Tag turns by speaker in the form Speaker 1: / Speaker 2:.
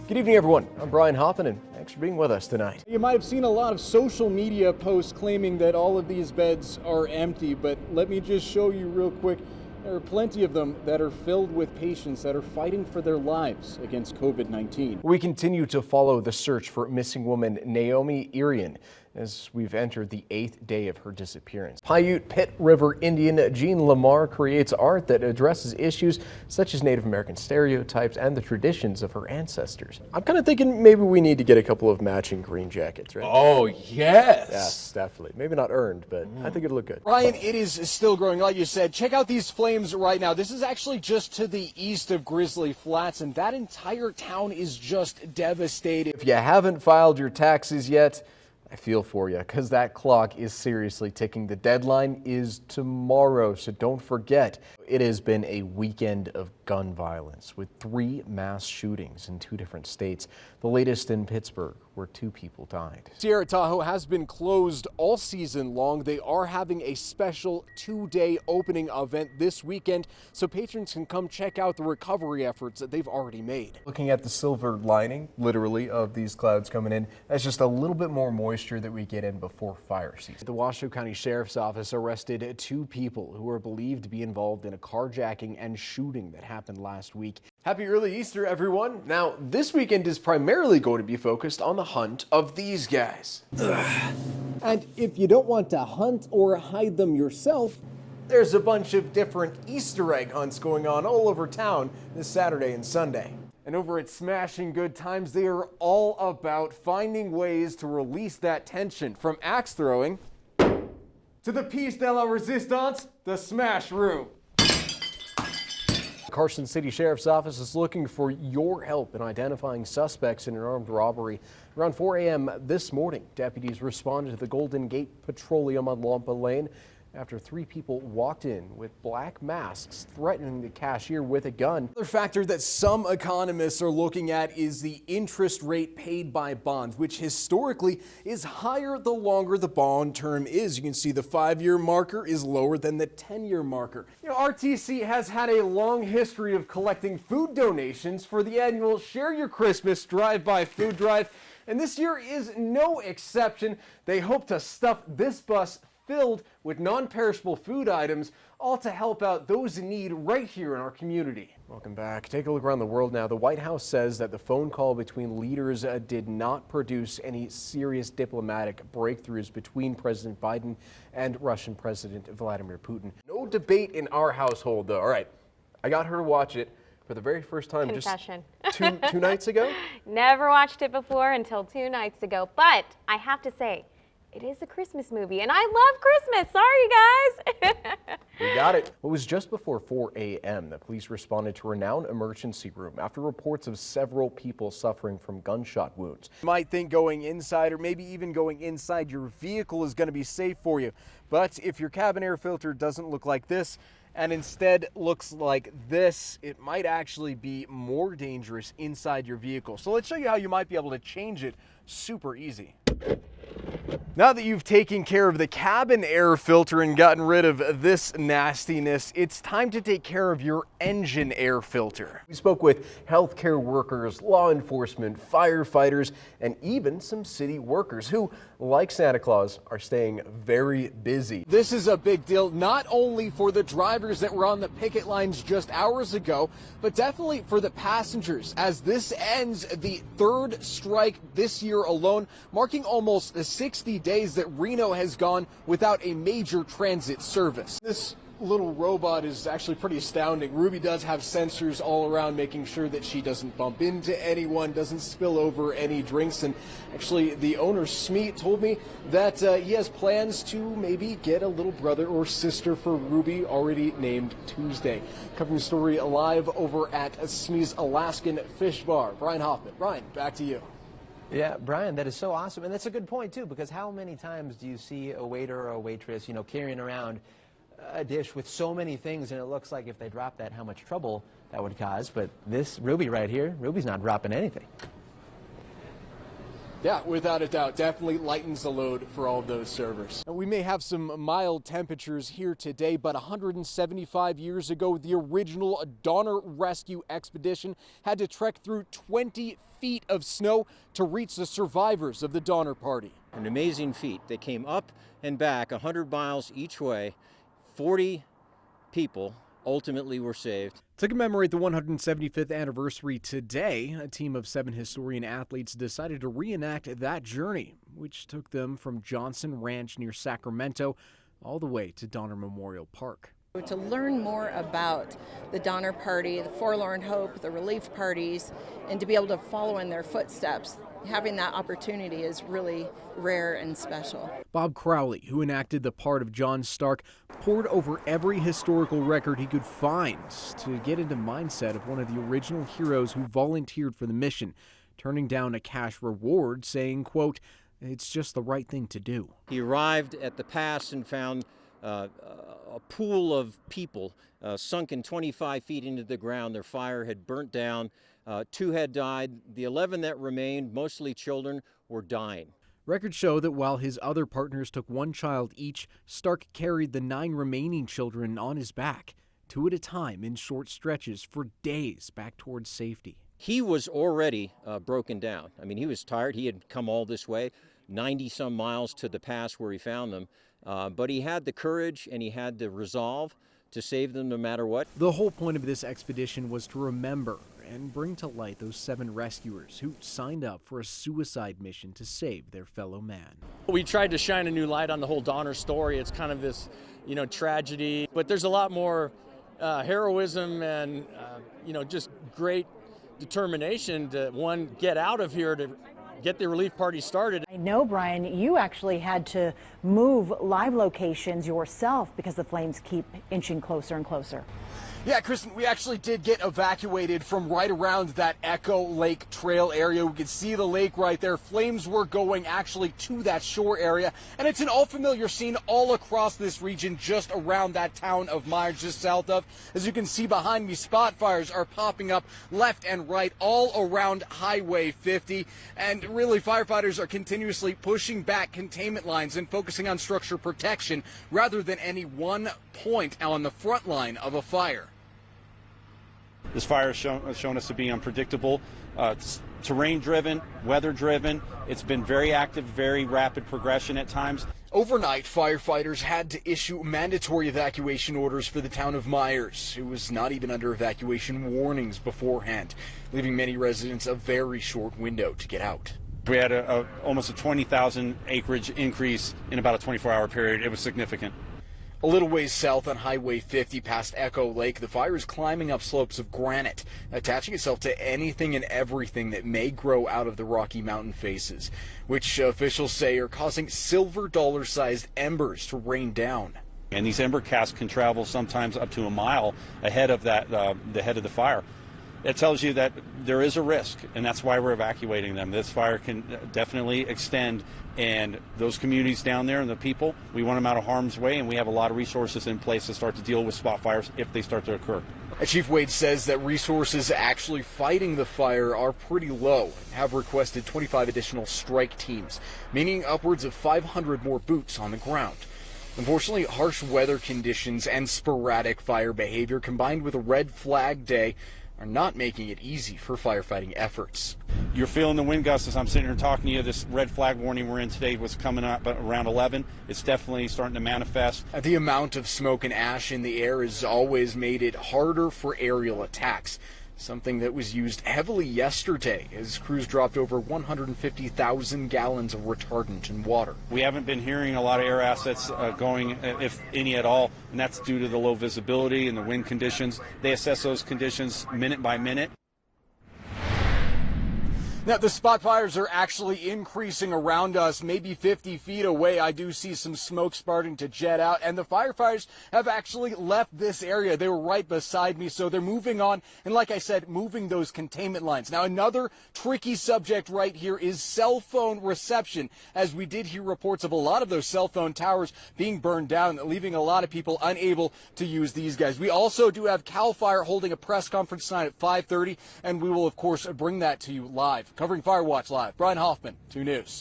Speaker 1: Good evening, everyone. I'm Bryan Hoffmann, and thanks for being with us tonight.
Speaker 2: You might have seen a lot of social media posts claiming that all of these beds are empty, but let me just show you real quick. There are plenty of them that are filled with patients that are fighting for their lives against COVID-19.
Speaker 1: We continue to follow the search for missing woman Naomi Irian as we've entered the 8th day of her disappearance. Paiute Pit River Indian Jean Lamar creates art that addresses issues such as Native American stereotypes and the traditions of her ancestors. I'm kind of thinking maybe we need to get a couple of matching green jackets, right?
Speaker 3: Oh, yes.
Speaker 1: Yes, definitely. Maybe not earned, but I think it'll look good.
Speaker 2: Ryan, it is still growing. Like you said, check out these flames right now. This is actually just to the east of Grizzly Flats, and that entire town is just devastated.
Speaker 1: If you haven't filed your taxes yet, I feel for you, because that clock is seriously ticking. The deadline is tomorrow, so don't forget. It has been a weekend of gun violence with 3 mass shootings in 2 different states. The latest in Pittsburgh, where 2 people died. Sierra Tahoe has been closed all season long. They are having a special 2-day opening event this weekend, so patrons can come check out the recovery efforts that they've already made. Looking at the silver lining, literally, of these clouds coming in, that's just a little bit more moisture that we get in before fire season. The Washoe County Sheriff's Office arrested 2 people who are believed to be involved in a carjacking and shooting that happened last week. Happy early Easter, everyone. Now, this weekend is primarily going to be focused on the hunt of these guys.
Speaker 2: And if you don't want to hunt or hide them yourself,
Speaker 1: There's a bunch of different Easter egg hunts going on all over town this Saturday and Sunday. And over at Smashing Good Times, they are all about finding ways to release that tension, from axe throwing to the piece de la resistance, the smash room. Carson City Sheriff's Office is looking for your help in identifying suspects in an armed robbery. Around 4 a.m. this morning, deputies responded to the Golden Gate Petroleum on Lampa Lane after 3 people walked in with black masks threatening the cashier with a gun. Another factor that some economists are looking at is the interest rate paid by bonds, which historically is higher the longer the bond term is. You can see the 5-year marker is lower than the 10-year marker. You know, RTC has had a long history of collecting food donations for the annual Share Your Christmas Drive-By Food Drive, and this year is no exception. They hope to stuff this bus filled with non-perishable food items, all to help out those in need right here in our community. Welcome back. Take a look around the world now. The White House says that the phone call between leaders did not produce any serious diplomatic breakthroughs between President Biden and Russian President Vladimir Putin. No debate in our household, though. All right, I got her to watch it for the very first time.
Speaker 4: Confession.
Speaker 1: Just two nights ago? Never
Speaker 4: watched it before until 2 nights ago, but I have to say, it is a Christmas movie, and I love Christmas. Sorry, guys.
Speaker 1: We got it. It was just before 4 a.m. that police responded to a renowned emergency room after reports of several people suffering from gunshot wounds. You might think going inside or maybe even going inside your vehicle is going to be safe for you. But if your cabin air filter doesn't look like this and instead looks like this, it might actually be more dangerous inside your vehicle. So let's show you how you might be able to change it super easy. Now that you've taken care of the cabin air filter and gotten rid of this nastiness, it's time to take care of your engine air filter. We spoke with healthcare workers, law enforcement, firefighters, and even some city workers who, like Santa Claus, are staying very busy.
Speaker 2: this is a big deal, not only for the drivers that were on the picket lines just hours ago, but definitely for the passengers, as this ends the 3rd strike this year alone, marking almost 60 days that Reno has gone without a major transit service. This little robot is actually pretty astounding. Ruby does have sensors all around, making sure that she doesn't bump into anyone, doesn't spill over any drinks. And actually, the owner, Smee, told me that he has plans to maybe get a little brother or sister for Ruby, already named Tuesday. Covering the story live over at Smee's Alaskan Fish Bar. Bryan Hoffmann. Bryan, back to you.
Speaker 5: Yeah, Bryan, that is so awesome. And that's a good point, too, because how many times do you see a waiter or a waitress, carrying around a dish with so many things, and it looks like if they drop that, how much trouble that would cause. But this Ruby right here, Ruby's not dropping anything.
Speaker 2: Yeah, without a doubt, definitely lightens the load for all of those servers. We may have some mild temperatures here today, but 175 years ago, the original Donner Rescue Expedition had to trek through 20 feet of snow to reach the survivors of the Donner Party.
Speaker 3: An amazing feat. They came up and back 100 miles each way. 40 people ultimately were saved.
Speaker 1: To commemorate the 175th anniversary today, a team of 7 historian athletes decided to reenact that journey, which took them from Johnson Ranch near Sacramento all the way to Donner Memorial Park.
Speaker 6: To learn more about the Donner Party, the Forlorn Hope, the relief parties, and to be able to follow in their footsteps, having that opportunity is really rare and special.
Speaker 1: Bob Crowley, who enacted the part of John Stark, poured over every historical record he could find to get into mindset of one of the original heroes who volunteered for the mission, turning down a cash reward, saying, quote, "It's just the right thing to do."
Speaker 3: He arrived at the pass and found a pool of people sunken 25 feet into the ground. Their fire had burnt down. 2 had died. The 11 that remained, mostly children, were dying.
Speaker 1: Records show that while his other partners took 1 child each, Stark carried the 9 remaining children on his back, 2 at a time in short stretches for days back towards safety.
Speaker 3: He was already broken down. I mean, he was tired. He had come all this way, 90-some miles to the pass where he found them. But he had the courage and he had the resolve to save them no matter what.
Speaker 1: The whole point of this expedition was to remember and bring to light those 7 rescuers who signed up for a suicide mission to save their fellow man.
Speaker 7: We tried to shine a new light on the whole Donner story. It's kind of this, tragedy, but there's a lot more heroism and, just great determination to, one, get out of here, to get the relief party started.
Speaker 8: I know, Brian, you actually had to move live locations yourself because the flames keep inching closer and closer.
Speaker 2: Yeah, Kristen, we actually did get evacuated from right around that Echo Lake Trail area. We could see the lake right there. Flames were going actually to that shore area, and it's an all-familiar scene all across this region just around that town of Myers, just south of. As you can see behind me, spot fires are popping up left and right all around Highway 50, and really firefighters are continuously pushing back containment lines and focusing on structure protection rather than any one point on the front line of a fire.
Speaker 9: This fire has shown us to be unpredictable. It's terrain-driven, weather-driven. It's been very active, very rapid progression at times.
Speaker 2: Overnight, firefighters had to issue mandatory evacuation orders for the town of Myers, who was not even under evacuation warnings beforehand, leaving many residents a very short window to get out.
Speaker 9: We had almost a 20,000 acreage increase in about a 24-hour period. It was significant.
Speaker 2: A little ways south on Highway 50 past Echo Lake, the fire is climbing up slopes of granite, attaching itself to anything and everything that may grow out of the Rocky Mountain faces, which officials say are causing silver dollar-sized embers to rain down.
Speaker 9: And these ember casts can travel sometimes up to a mile ahead of the head of the fire. It tells you that there is a risk, and that's why we're evacuating them. This fire can definitely extend, and those communities down there and the people, we want them out of harm's way, and we have a lot of resources in place to start to deal with spot fires if they start to occur.
Speaker 2: Chief Wade says that resources actually fighting the fire are pretty low and have requested 25 additional strike teams, meaning upwards of 500 more boots on the ground. Unfortunately, harsh weather conditions and sporadic fire behavior combined with a red flag day are not making it easy for firefighting efforts.
Speaker 9: You're feeling the wind gusts as I'm sitting here talking to you. This red flag warning we're in today was coming up around 11. It's definitely starting to manifest.
Speaker 2: The amount of smoke and ash in the air has always made it harder for aerial attacks, something that was used heavily yesterday as crews dropped over 150,000 gallons of retardant in water.
Speaker 9: We haven't been hearing a lot of air assets going, if any at all, and that's due to the low visibility and the wind conditions. They assess those conditions minute by minute.
Speaker 2: Now, the spot fires are actually increasing around us, maybe 50 feet away. I do see some smoke starting to jet out, and the firefighters have actually left this area. They were right beside me, so they're moving on, and like I said, moving those containment lines. Now, another tricky subject right here is cell phone reception, as we did hear reports of a lot of those cell phone towers being burned down, leaving a lot of people unable to use these guys. We also do have CAL FIRE holding a press conference tonight at 5:30, and we will, of course, bring that to you live. Covering Fire Watch Live, Bryan Hoffman, 2 News.